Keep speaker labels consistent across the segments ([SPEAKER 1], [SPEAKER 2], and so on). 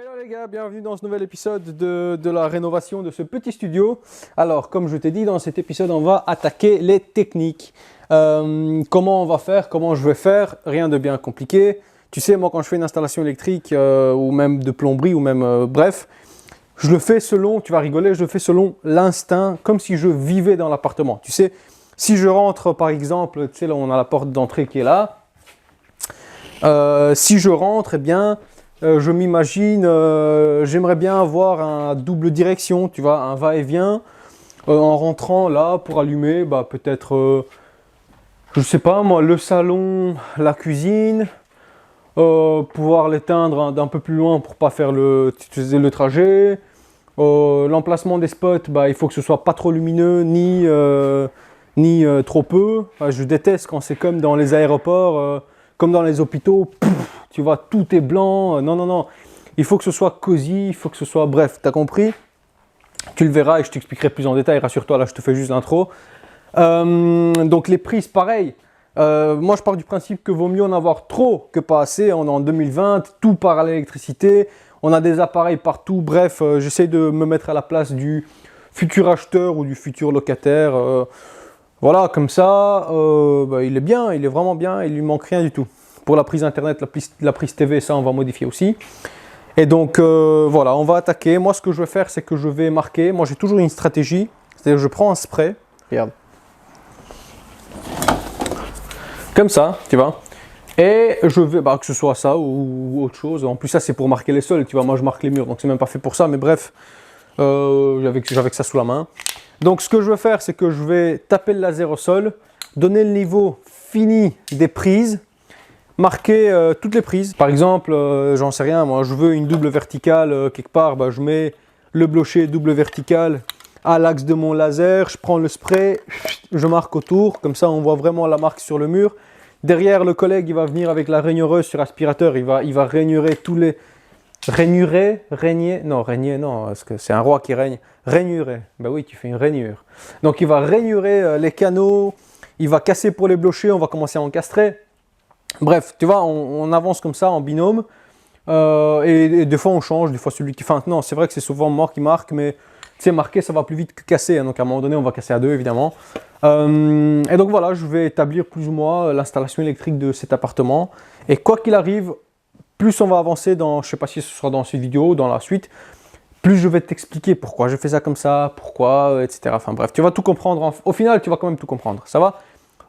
[SPEAKER 1] Hello les gars, bienvenue dans ce nouvel épisode de la rénovation de ce petit studio. Alors comme je t'ai dit, dans cet épisode on va attaquer les techniques. Comment on va faire, comment je vais faire, rien de bien compliqué. Tu sais, moi quand je fais une installation électrique ou même de plomberie ou même bref, je le fais selon, tu vas rigoler, je le fais selon l'instinct, comme si je vivais dans l'appartement. Tu sais, si je rentre par exemple, tu sais là on a la porte d'entrée qui est là. Si je rentre, eh bien, je m'imagine, j'aimerais bien avoir un double direction, tu vois, un va-et-vient en rentrant là pour allumer, bah, peut-être, je sais pas moi, le salon, la cuisine, pouvoir l'éteindre d'un peu plus loin pour pas faire le trajet. L'emplacement des spots, bah, il faut que ce soit pas trop lumineux ni trop peu. Je déteste quand c'est comme dans les aéroports. Comme dans les hôpitaux, tu vois, tout est blanc. Non, non, non. Il faut que ce soit cosy, il faut que ce soit... Bref, tu as compris. Tu le verras et je t'expliquerai plus en détail. Rassure-toi, là, je te fais juste l'intro. Donc, les prises, pareil. Moi, je pars du principe que vaut mieux en avoir trop que pas assez. On est en 2020, tout part à l'électricité. On a des appareils partout. Bref, j'essaie de me mettre à la place du futur acheteur ou du futur locataire. Voilà, comme ça, bah, il est bien, il est vraiment bien, il lui manque rien du tout. Pour la prise internet, la prise TV, ça on va modifier aussi. Et donc voilà, on va attaquer. Moi ce que je vais faire, c'est que je vais marquer. Moi j'ai toujours une stratégie, c'est-à-dire je prends un spray, regarde. Comme ça, tu vois. Et je vais, bah, que ce soit ça ou autre chose. En plus ça c'est pour marquer les sols, tu vois. Moi je marque les murs, donc c'est même pas fait pour ça, mais bref, j'avais que ça sous la main. Donc ce que je vais faire, c'est que je vais taper le laser au sol, donner le niveau fini des prises, marquer toutes les prises. Par exemple, j'en sais rien, moi je veux une double verticale quelque part, bah, je mets le blocher double verticale à l'axe de mon laser, je prends le spray, je marque autour, comme ça on voit vraiment la marque sur le mur. Derrière, le collègue il va venir avec la raigneureuse sur aspirateur, il va raigneurer tous les... régner, non, parce que c'est un roi qui règne. Raigneurer, ben oui, tu fais une rainure. Donc il va raigneurer les canaux, il va casser pour les blochers, on va commencer à encastrer. Bref, tu vois, on avance comme ça en binôme. Et des fois on change, des fois celui qui... Enfin non, c'est vrai que c'est souvent moi qui marque, mais tu sais, marquer ça va plus vite que casser. Hein, donc à un moment donné, on va casser à deux évidemment. Et donc voilà, je vais établir plus ou moins l'installation électrique de cet appartement. Et quoi qu'il arrive, plus on va avancer dans, je ne sais pas si ce sera dans cette vidéo ou dans la suite, plus je vais t'expliquer pourquoi je fais ça comme ça, pourquoi, etc. Enfin bref, tu vas tout comprendre. Au final, tu vas quand même tout comprendre. Ça va?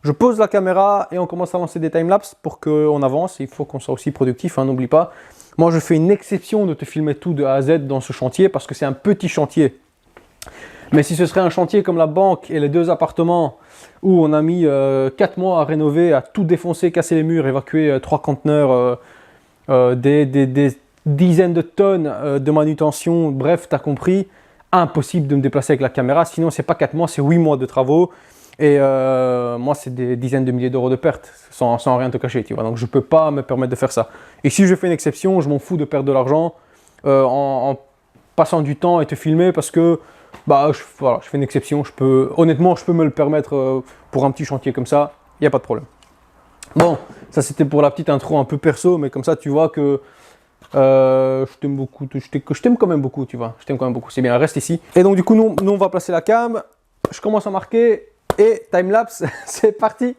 [SPEAKER 1] Je pose la caméra et on commence à lancer des timelapses pour qu'on avance. Il faut qu'on soit aussi productif, hein, n'oublie pas. Moi, je fais une exception de te filmer tout de A à Z dans ce chantier parce que c'est un petit chantier. Mais si ce serait un chantier comme la banque et les deux appartements où on a mis 4 mois à rénover, à tout défoncer, casser les murs, évacuer 3 conteneurs... des dizaines de tonnes de manutention, bref, tu as compris, impossible de me déplacer avec la caméra, sinon c'est pas 4 mois, c'est 8 mois de travaux, et moi c'est des dizaines de milliers d'euros de pertes, sans rien te cacher, tu vois, donc je peux pas me permettre de faire ça. Et si je fais une exception, je m'en fous de perdre de l'argent en passant du temps et te filmer, parce que bah, voilà, je fais une exception, honnêtement je peux me le permettre pour un petit chantier comme ça, il n'y a pas de problème. Bon, ça c'était pour la petite intro un peu perso, mais comme ça tu vois que je t'aime beaucoup, je t'aime quand même beaucoup, tu vois, je t'aime quand même beaucoup, c'est bien, reste ici. Et donc du coup, nous on va placer la cam, je commence à marquer et timelapse, c'est parti.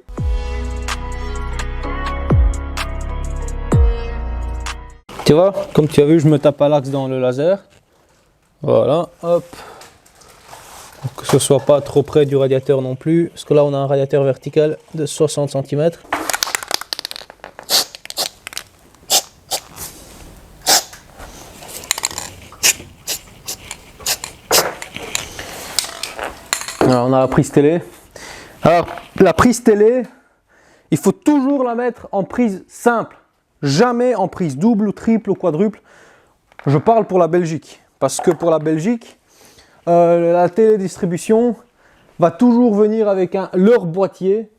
[SPEAKER 1] Tu vois, comme tu as vu, je me tape à l'axe dans le laser, voilà, hop. Que ce soit pas trop près du radiateur non plus, parce que là on a un radiateur vertical de 60 cm. Alors, on a la prise télé. Alors, la prise télé, il faut toujours la mettre en prise simple. Jamais en prise double, ou triple ou quadruple. Je parle pour la Belgique. Parce que pour la Belgique, la télédistribution va toujours venir avec leur boîtier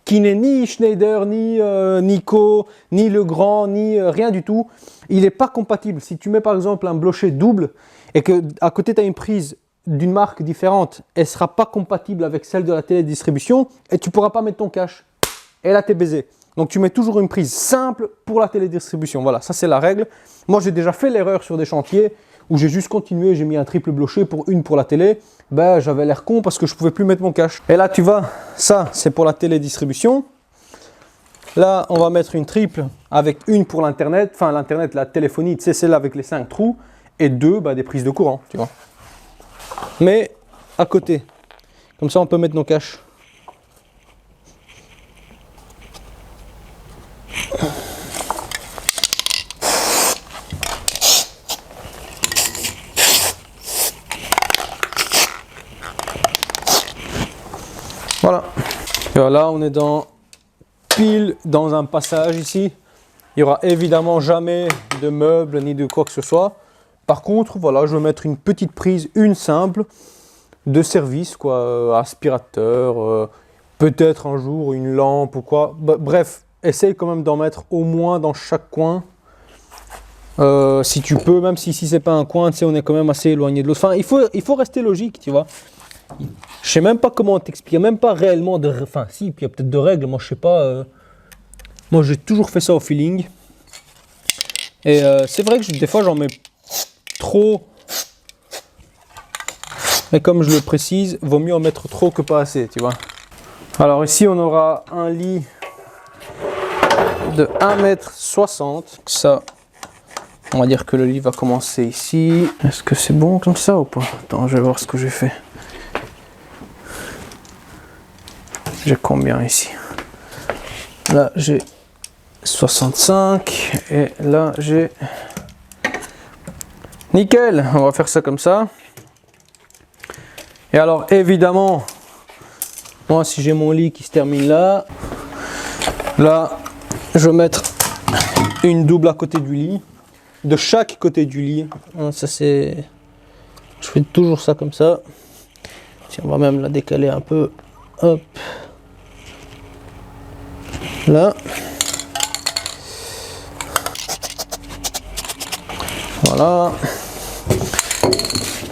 [SPEAKER 1] qui n'est ni Schneider, ni Nico, ni Legrand, ni rien du tout. Il n'est pas compatible. Si tu mets par exemple un blocher double et qu'à côté tu as une prise d'une marque différente, elle ne sera pas compatible avec celle de la télédistribution et tu ne pourras pas mettre ton cache. Et là, tu es baisé. Donc, tu mets toujours une prise simple pour la télédistribution. Voilà, ça c'est la règle. Moi, j'ai déjà fait l'erreur sur des chantiers où j'ai juste continué, j'ai mis un triple bloché pour la télé. Ben, j'avais l'air con parce que je pouvais plus mettre mon cache. Et là, tu vois, ça, c'est pour la télédistribution. Là, on va mettre une triple avec une pour l'internet, enfin l'internet, la téléphonie, tu sais, celle avec les 5 trous, et 2, des prises de courant, tu vois. Mais à côté, comme ça, on peut mettre nos caches. Voilà. Et voilà, on est pile dans un passage ici. Il n'y aura évidemment jamais de meubles ni de quoi que ce soit. Par contre, voilà, je vais mettre une petite prise, une simple, de service, quoi, aspirateur, peut-être un jour une lampe ou quoi. Bref, essaye quand même d'en mettre au moins dans chaque coin. Si tu peux, même si c'est pas un coin, tu sais, on est quand même assez éloigné de l'autre. Enfin, il faut rester logique, tu vois. Je sais même pas comment t'expliquer, même pas réellement de... Enfin, si, puis il y a peut-être de règles, moi je sais pas. Moi j'ai toujours fait ça au feeling. Et c'est vrai que des fois j'en mets trop. Mais comme je le précise, vaut mieux en mettre trop que pas assez, tu vois. Alors ici on aura un lit de 1,60 m. Ça, on va dire que le lit va commencer ici. Est-ce que c'est bon comme ça ou pas? Attends, je vais voir ce que j'ai fait. J'ai combien ici? Là j'ai 65 et là j'ai... Nickel, on va faire ça comme ça. Et alors évidemment, moi si j'ai mon lit qui se termine là, je vais mettre une double à côté du lit, de chaque côté du lit. Ça c'est, je fais toujours ça comme ça. Tiens, on va même la décaler un peu. Hop. Là. Voilà.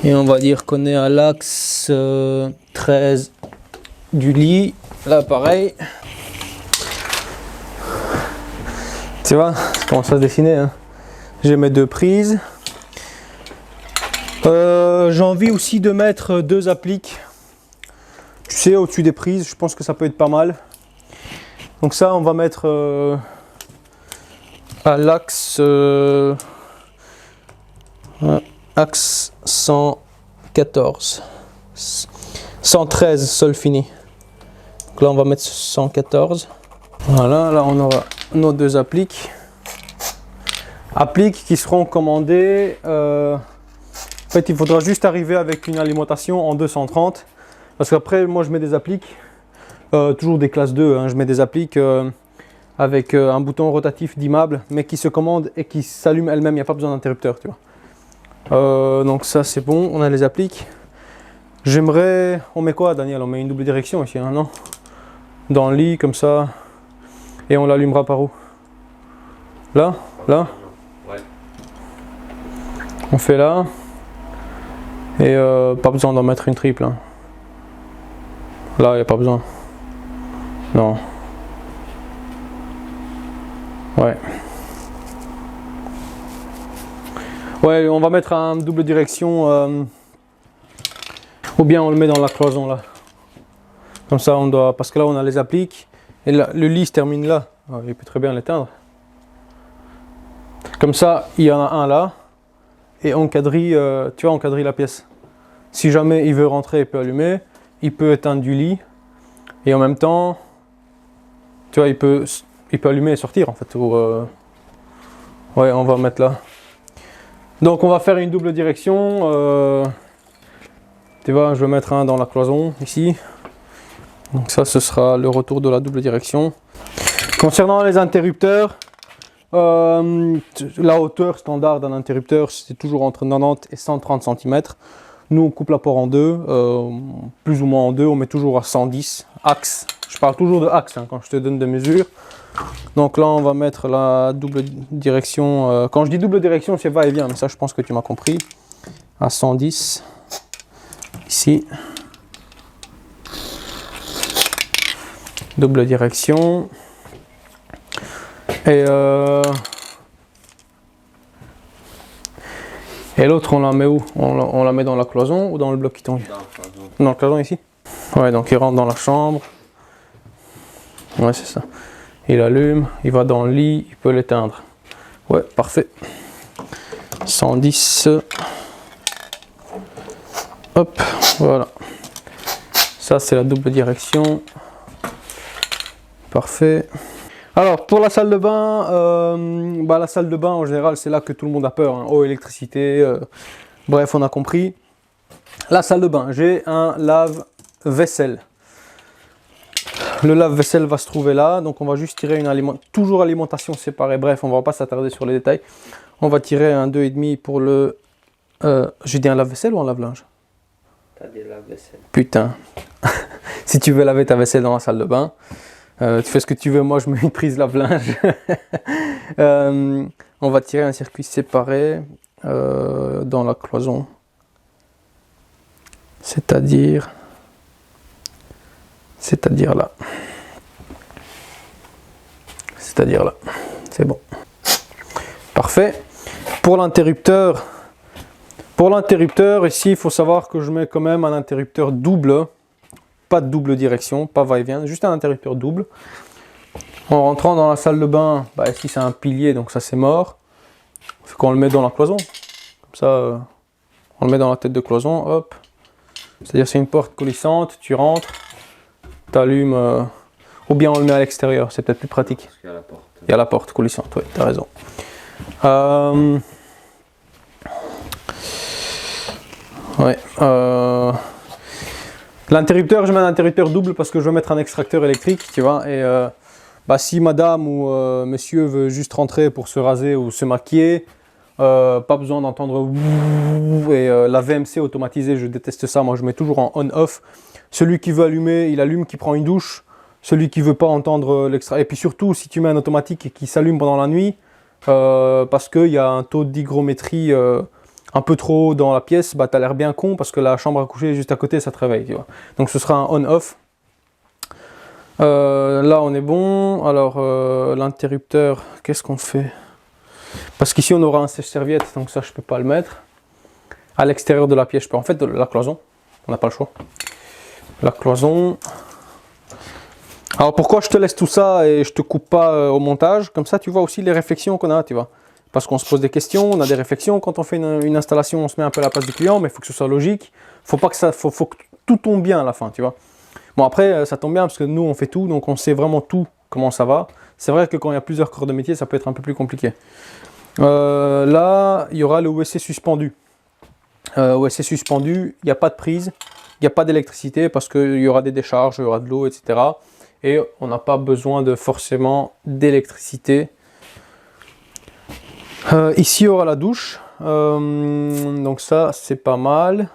[SPEAKER 1] Et on va dire qu'on est à l'axe 13 du lit. Là, pareil. Tu vois, ça commence à se dessiner. Hein. J'ai mes deux prises. J'ai envie aussi de mettre deux appliques. Tu sais, au-dessus des prises, je pense que ça peut être pas mal. Donc ça, on va mettre à l'axe axe 114, 113 sol fini. Donc là, on va mettre 114. Voilà, là on aura nos deux appliques. Appliques qui seront commandées. En fait, il faudra juste arriver avec une alimentation en 230. Parce qu'après, moi je mets des appliques. Toujours des classes 2, hein, je mets des appliques avec un bouton rotatif d'immable, mais qui se commande et qui s'allume elle-même, il n'y a pas besoin d'interrupteur, tu vois. Donc ça c'est bon, on a les appliques. J'aimerais... On met quoi, Daniel? On met une double direction ici, hein, non? Dans le lit, comme ça. Et on l'allumera par où? Là? Là? Ouais. On fait là. Et pas besoin d'en mettre une triple. Hein. Là, il n'y a pas besoin. Non. Ouais. Ouais, on va mettre un double direction. Ou bien on le met dans la cloison là. Comme ça, on doit... Parce que là, on a les appliques. Et là, le lit se termine là. Ah, il peut très bien l'éteindre. Comme ça, il y en a un là. Et on quadrille, tu vois, on quadrille la pièce. Si jamais il veut rentrer, il peut allumer. Il peut éteindre du lit. Et en même temps, tu vois, il peut allumer et sortir en fait. Ou, ouais, on va mettre là. Donc on va faire une double direction. Tu vois, je vais mettre un dans la cloison ici. Donc ça, ce sera le retour de la double direction. Concernant les interrupteurs, la hauteur standard d'un interrupteur, c'est toujours entre 90 et 130 cm. Nous, on coupe l'apport en deux, plus ou moins en deux, on met toujours à 110 axe. Je parle toujours de axe hein, quand je te donne des mesures. Donc là, on va mettre la double direction. Quand je dis double direction, c'est va et vient, mais ça, je pense que tu m'as compris. À 110, ici. Double direction. Et Et l'autre, on la met où? On la met dans la cloison ou dans le bloc qui tombe? Dans le cloison ici? Ouais, donc il rentre dans la chambre. Ouais, c'est ça. Il allume, il va dans le lit, il peut l'éteindre. Ouais, parfait. 110. Hop, voilà. Ça, c'est la double direction. Parfait. Alors, pour la salle de bain, la salle de bain, en général, c'est là que tout le monde a peur. Hein. Eau, électricité, bref, on a compris. La salle de bain, j'ai un lave-vaisselle. Le lave-vaisselle va se trouver là, donc on va juste tirer toujours alimentation séparée. Bref, on va pas s'attarder sur les détails. On va tirer un 2,5 pour le... j'ai dit un lave-vaisselle ou un lave-linge?
[SPEAKER 2] T'as dit lave-vaisselle.
[SPEAKER 1] Putain. Si tu veux laver ta vaisselle dans la salle de bain, tu fais ce que tu veux, moi je mets une prise lave-linge. On va tirer un circuit séparé dans la cloison. C'est-à-dire là. C'est-à-dire là. C'est bon. Parfait. Pour l'interrupteur, ici, il faut savoir que je mets quand même un interrupteur double. Pas de double direction, pas va-et-vient, juste un interrupteur double. En rentrant dans la salle de bain, ici c'est un pilier, donc ça c'est mort. Fait qu'on le met dans la cloison. Comme ça, on le met dans la tête de cloison, hop. C'est-à-dire c'est une porte coulissante, tu rentres, tu allumes, ou bien on le met à l'extérieur, c'est peut-être plus pratique.
[SPEAKER 2] Parce qu'il y a la porte.
[SPEAKER 1] Il y a la porte coulissante, oui, tu as raison. L'interrupteur, je mets un interrupteur double parce que je veux mettre un extracteur électrique, tu vois. Et si madame ou monsieur veut juste rentrer pour se raser ou se maquiller, pas besoin d'entendre et la VMC automatisée, je déteste ça. Moi, je mets toujours en on-off. Celui qui veut allumer, il allume, qui prend une douche. Celui qui veut pas entendre l'extra. Et puis surtout, si tu mets un automatique qui s'allume pendant la nuit, parce qu'il y a un taux d'hygrométrie un peu trop haut dans la pièce, tu as l'air bien con parce que la chambre à coucher est juste à côté, ça te réveille. Tu vois. Donc ce sera un on-off. Là, on est bon. Alors, l'interrupteur, qu'est-ce qu'on fait? Parce qu'ici, on aura un sèche-serviette, donc ça, je peux pas le mettre. À l'extérieur de la pièce, je peux. En fait, de la cloison, on n'a pas le choix. La cloison. Alors, pourquoi je te laisse tout ça et je te coupe pas au montage? Comme ça, tu vois aussi les réflexions qu'on a, tu vois. Parce qu'on se pose des questions, on a des réflexions. Quand on fait une installation, on se met un peu à la place du client, mais il faut que ce soit logique. Faut que tout tombe bien à la fin, tu vois. Bon, après, ça tombe bien parce que nous, on fait tout, donc on sait vraiment tout comment ça va. C'est vrai que quand il y a plusieurs corps de métier, ça peut être un peu plus compliqué. Là, il y aura le OSC suspendu. OSC suspendu, il n'y a pas de prise, il n'y a pas d'électricité parce qu'il y aura des décharges, il y aura de l'eau, etc. Et on n'a pas besoin de forcément d'électricité. Ici, il y aura la douche. Donc ça, c'est pas mal.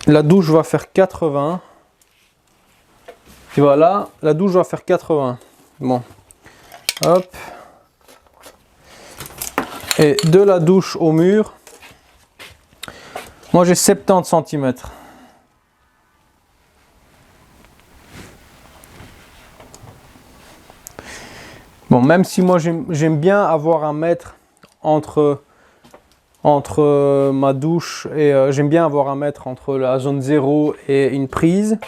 [SPEAKER 1] La douche va faire 80. Et voilà, la douche va faire 80. Bon. Hop. Et de la douche au mur, moi j'ai 70 cm. Bon, même si moi j'aime bien avoir un mètre entre ma douche et j'aime bien avoir un mètre entre la zone 0 et une prise.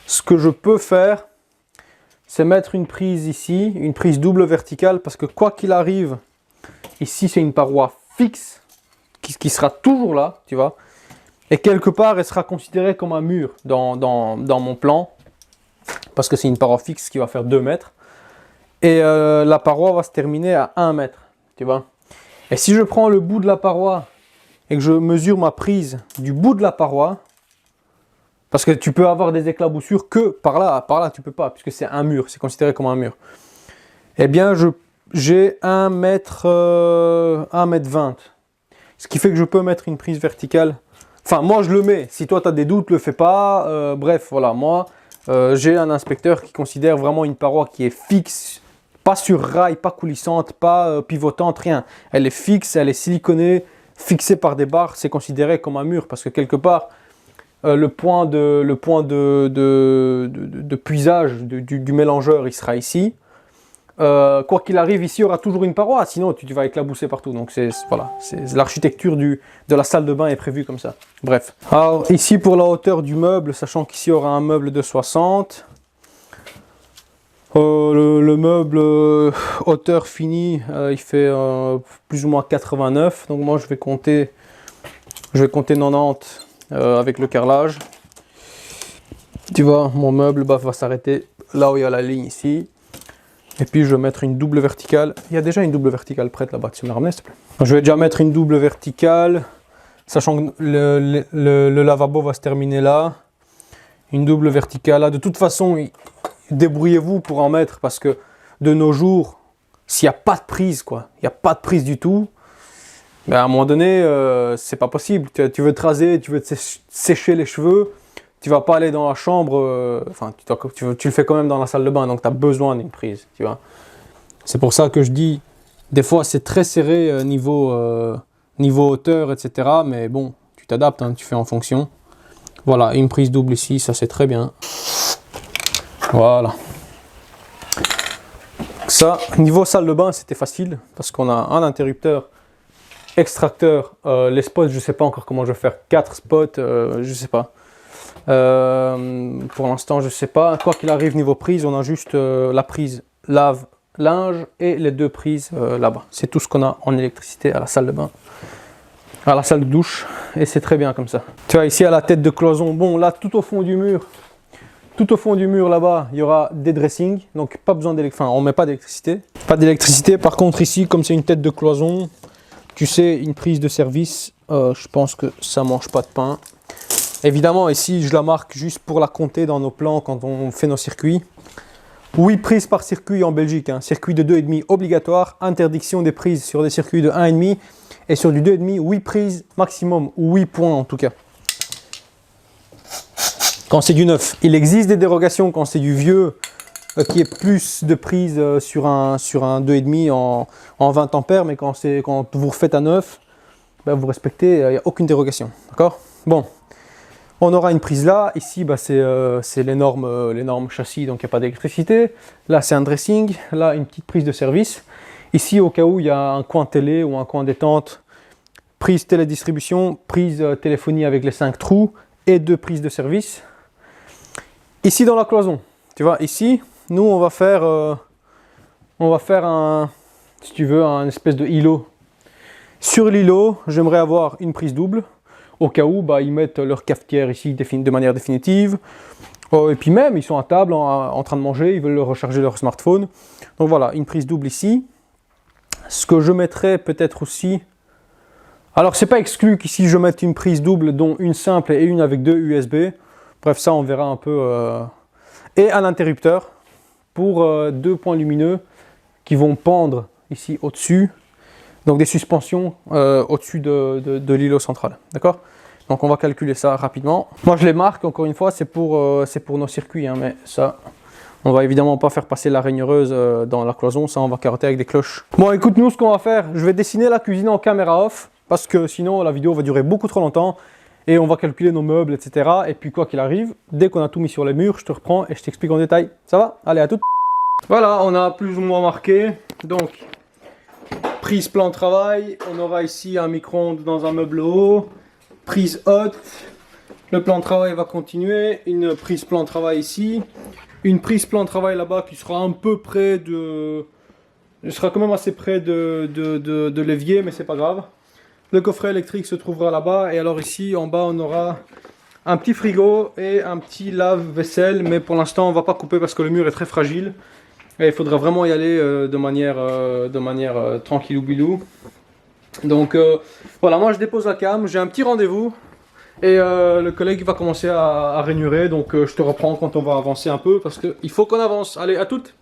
[SPEAKER 1] Ce que je peux faire, c'est mettre une prise ici, une prise double verticale, parce que quoi qu'il arrive, ici c'est une paroi fixe qui sera toujours là, tu vois. Et quelque part, elle sera considérée comme un mur dans mon plan, parce que c'est une paroi fixe qui va faire 2 mètres. Et la paroi va se terminer à 1 mètre, tu vois. Et si je prends le bout de la paroi et que je mesure ma prise du bout de la paroi, parce que tu peux avoir des éclaboussures que par là tu peux pas, puisque c'est un mur, c'est considéré comme un mur. Eh bien, j'ai 1 mètre 20. Ce qui fait que je peux mettre une prise verticale. Enfin, moi je le mets. Si toi tu as des doutes, le fais pas. Bref, voilà, moi j'ai un inspecteur qui considère vraiment une paroi qui est fixe. Pas sur rail, pas coulissante, pas pivotante, rien. Elle est fixe, elle est siliconée, fixée par des barres, c'est considéré comme un mur. Parce que quelque part, le point de puisage du mélangeur, il sera ici. quoi qu'il arrive, ici, il y aura toujours une paroi, sinon tu vas éclabousser partout. Donc voilà, l'architecture de la salle de bain est prévue comme ça. Bref. Alors ici, pour la hauteur du meuble, sachant qu'ici, il y aura un meuble de 60. Le meuble hauteur finie, il fait plus ou moins 89. Donc moi, je vais compter 90 avec le carrelage. Tu vois, mon meuble va s'arrêter là où il y a la ligne ici. Et puis je vais mettre une double verticale. Il y a déjà une double verticale prête là-bas. Tu me la ramener, s'il te plaît? Je vais déjà mettre une double verticale, sachant que le lavabo va se terminer là. Une double verticale là. De toute façon, débrouillez-vous pour en mettre, parce que de nos jours, s'il n'y a pas de prise, quoi, il n'y a pas de prise du tout, ben à un moment donné, c'est pas possible. Tu veux te raser, tu veux te sécher les cheveux, tu vas pas aller dans la chambre, enfin, tu le fais quand même dans la salle de bain, donc tu as besoin d'une prise, tu vois. C'est pour ça que je dis, des fois c'est très serré niveau hauteur, etc. Mais bon, tu t'adaptes, hein, tu fais en fonction. Voilà, une prise double ici, ça c'est très bien. Voilà. Ça, niveau salle de bain, c'était facile, parce qu'on a un interrupteur, extracteur, les spots, je sais pas encore comment je vais faire, 4 spots, je sais pas. Pour l'instant, je sais pas. Quoi qu'il arrive niveau prise, on a juste la prise lave-linge et les 2 prises là-bas. C'est tout ce qu'on a en électricité à la salle de bain, à la salle de douche, et c'est très bien comme ça. Tu vois, ici à la tête de cloison, bon là, tout au fond du mur là-bas, il y aura des dressings, donc pas besoin d'électricité, enfin on met pas d'électricité. Pas d'électricité, par contre ici, comme c'est une tête de cloison, tu sais, une prise de service, je pense que ça mange pas de pain. Évidemment, ici, je la marque juste pour la compter dans nos plans quand on fait nos circuits. 8 prises par circuit en Belgique, hein. Circuit de 2,5 obligatoire, interdiction des prises sur des circuits de 1,5 et sur du 2,5, 8 prises maximum, ou 8 points en tout cas. Quand c'est du neuf, il existe des dérogations quand c'est du vieux, qui est plus de prises sur un 2,5 en 20 ampères, mais quand vous refaites à neuf, ben vous respectez, il n'y a aucune dérogation. D'accord? Bon. On aura une prise là, ici bah, c'est les normes châssis, donc il n'y a pas d'électricité. Là c'est un dressing, là une petite prise de service. Ici au cas où il y a un coin télé ou un coin détente, prise télédistribution, prise téléphonie avec les 5 trous et 2 prises de service. Ici dans la cloison, tu vois, ici, nous on va faire un, si tu veux, un espèce de îlot. Sur l'îlot, j'aimerais avoir une prise double. Au cas où bah, ils mettent leur cafetière ici de manière définitive. Et puis même, ils sont à table en train de manger, ils veulent recharger leur smartphone. Donc voilà, une prise double ici. Ce que je mettrais peut-être aussi... Alors, c'est pas exclu qu'ici je mette une prise double, dont une simple et une avec 2 USB. Bref, ça, on verra un peu. Et un interrupteur pour 2 points lumineux qui vont pendre ici au-dessus. Donc des suspensions au-dessus de l'îlot central, d'accord? Donc on va calculer ça rapidement. Moi je les marque, encore une fois, c'est pour nos circuits, hein, mais ça, on va évidemment pas faire passer la régneuse dans la cloison, ça on va carotter avec des cloches. Bon écoute, nous ce qu'on va faire, je vais dessiner la cuisine en caméra off, parce que sinon la vidéo va durer beaucoup trop longtemps, et on va calculer nos meubles, etc. Et puis quoi qu'il arrive, dès qu'on a tout mis sur les murs, je te reprends et je t'explique en détail. Ça va? Allez, à tout. Voilà, on a plus ou moins marqué, donc... Prise plan de travail, on aura ici un micro-ondes dans un meuble haut, prise haute, le plan de travail va continuer, une prise plan de travail ici, une prise plan de travail là-bas qui sera un peu près de... Elle sera quand même assez près de l'évier, mais c'est pas grave. Le coffret électrique se trouvera là-bas, et alors ici en bas on aura un petit frigo et un petit lave-vaisselle, mais pour l'instant on va pas couper parce que le mur est très fragile. Et il faudra vraiment y aller de manière tranquillou bilou. Donc voilà, moi je dépose la cam, j'ai un petit rendez-vous. Et le collègue va commencer à rainurer, donc je te reprends quand on va avancer un peu, parce qu'il faut qu'on avance. Allez, à toutes!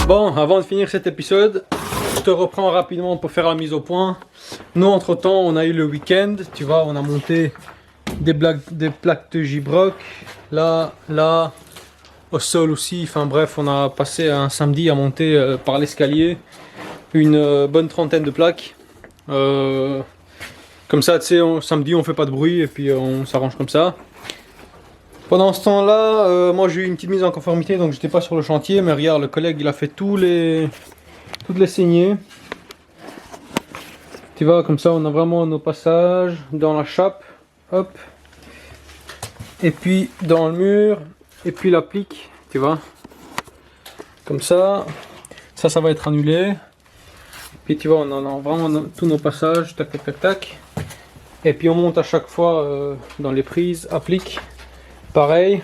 [SPEAKER 1] Bon, avant de finir cet épisode, je te reprends rapidement pour faire la mise au point. Nous, entre temps, on a eu le week-end. Tu vois, on a monté des plaques de J-Broc. Là, au sol aussi. Enfin bref, on a passé un samedi à monter par l'escalier une bonne trentaine de plaques. Comme ça, tu sais, samedi, on fait pas de bruit et puis on s'arrange comme ça. Pendant ce temps-là, moi j'ai eu une petite mise en conformité, donc j'étais pas sur le chantier, mais regarde, le collègue il a fait toutes les saignées. Tu vois, comme ça on a vraiment nos passages dans la chape, hop. Et puis dans le mur, et puis l'applique, tu vois. Comme ça va être annulé. Puis tu vois, on en a vraiment tous nos passages, tac tac tac tac. Et puis on monte à chaque fois dans les prises, applique. Pareil,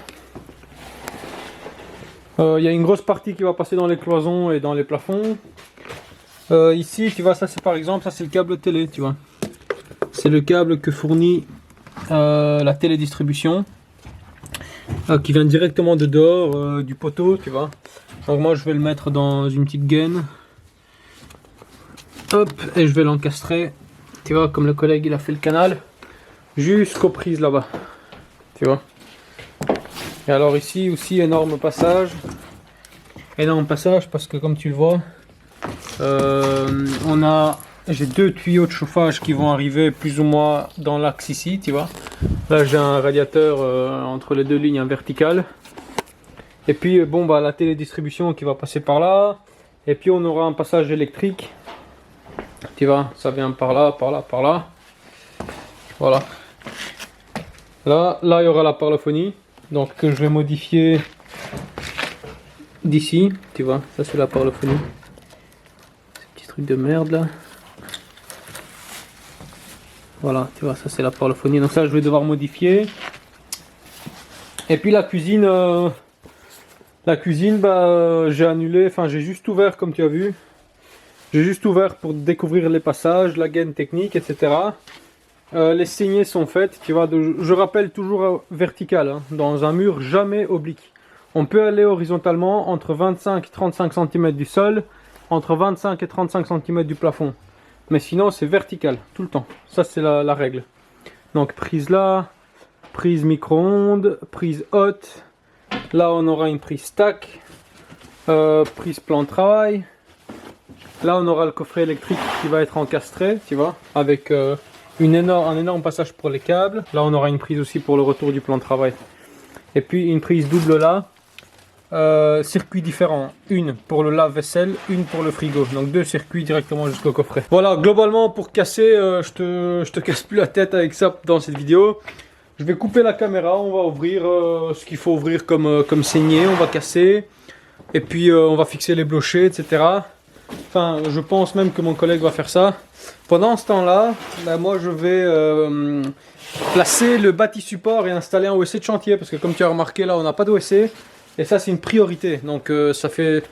[SPEAKER 1] il y a une grosse partie qui va passer dans les cloisons et dans les plafonds. Ici, tu vois, ça c'est par exemple, ça c'est le câble télé, tu vois. C'est le câble que fournit la télédistribution, qui vient directement de dehors du poteau, tu vois. Donc moi je vais le mettre dans une petite gaine. Hop, et je vais l'encastrer, tu vois, comme le collègue il a fait le canal, jusqu'aux prises là-bas, tu vois. Et alors ici aussi énorme passage parce que comme tu le vois, j'ai deux tuyaux de chauffage qui vont arriver plus ou moins dans l'axe ici, tu vois. Là j'ai un radiateur entre les deux lignes en vertical. Et puis bon bah la télédistribution qui va passer par là. Et puis on aura un passage électrique. Tu vois, ça vient par là, par là, par là. Voilà. Là il y aura la parlophonie. Donc que je vais modifier d'ici, tu vois, ça c'est la parlophonie. Ce petit truc de merde là. Voilà, tu vois, ça c'est la parlophonie. Donc ça je vais devoir modifier. Et puis la cuisine, bah j'ai annulé, enfin j'ai juste ouvert comme tu as vu. J'ai juste ouvert pour découvrir les passages, la gaine technique, etc. Les saignées sont faites, tu vois, je rappelle toujours vertical, hein, dans un mur, jamais oblique. On peut aller horizontalement entre 25 et 35 cm du sol, entre 25 et 35 cm du plafond. Mais sinon c'est vertical, tout le temps. Ça c'est la règle. Donc prise là, prise micro-ondes, prise haute. Là on aura une prise stack, prise plan de travail. Là on aura le coffret électrique qui va être encastré, tu vois, avec... un énorme passage pour les câbles. Là on aura une prise aussi pour le retour du plan de travail. Et puis une prise double là. Circuits différents. Une pour le lave-vaisselle, une pour le frigo. Donc deux circuits directement jusqu'au coffret. Voilà, globalement pour casser, je te casse plus la tête avec ça dans cette vidéo. Je vais couper la caméra, on va ouvrir ce qu'il faut ouvrir comme saignée. On va casser. Et puis on va fixer les blochers, etc. Enfin, je pense même que mon collègue va faire ça. Pendant ce temps-là, bah, moi je vais placer le bâti support et installer un WC de chantier. Parce que comme tu as remarqué, là on n'a pas de WC. Et ça c'est une priorité. Donc ça fait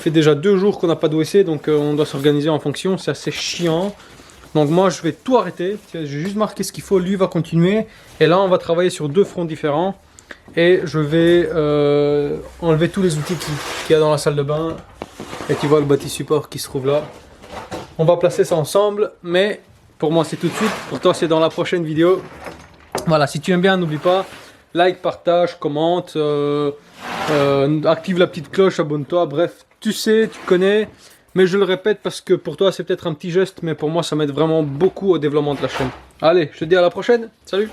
[SPEAKER 1] déjà 2 jours qu'on n'a pas de WC. Donc on doit s'organiser en fonction. C'est assez chiant. Donc moi je vais tout arrêter, j'ai juste marqué ce qu'il faut, lui va continuer. Et là on va travailler sur 2 fronts différents. Et je vais enlever tous les outils qu'il y a dans la salle de bain. Et tu vois le bâti support qui se trouve là. On va placer ça ensemble, mais pour moi c'est tout de suite, pour toi c'est dans la prochaine vidéo. Voilà, si tu aimes bien, n'oublie pas, like, partage, commente, active la petite cloche, abonne-toi, bref, tu sais, tu connais. Mais je le répète parce que pour toi c'est peut-être un petit geste, mais pour moi ça m'aide vraiment beaucoup au développement de la chaîne. Allez, je te dis à la prochaine, salut!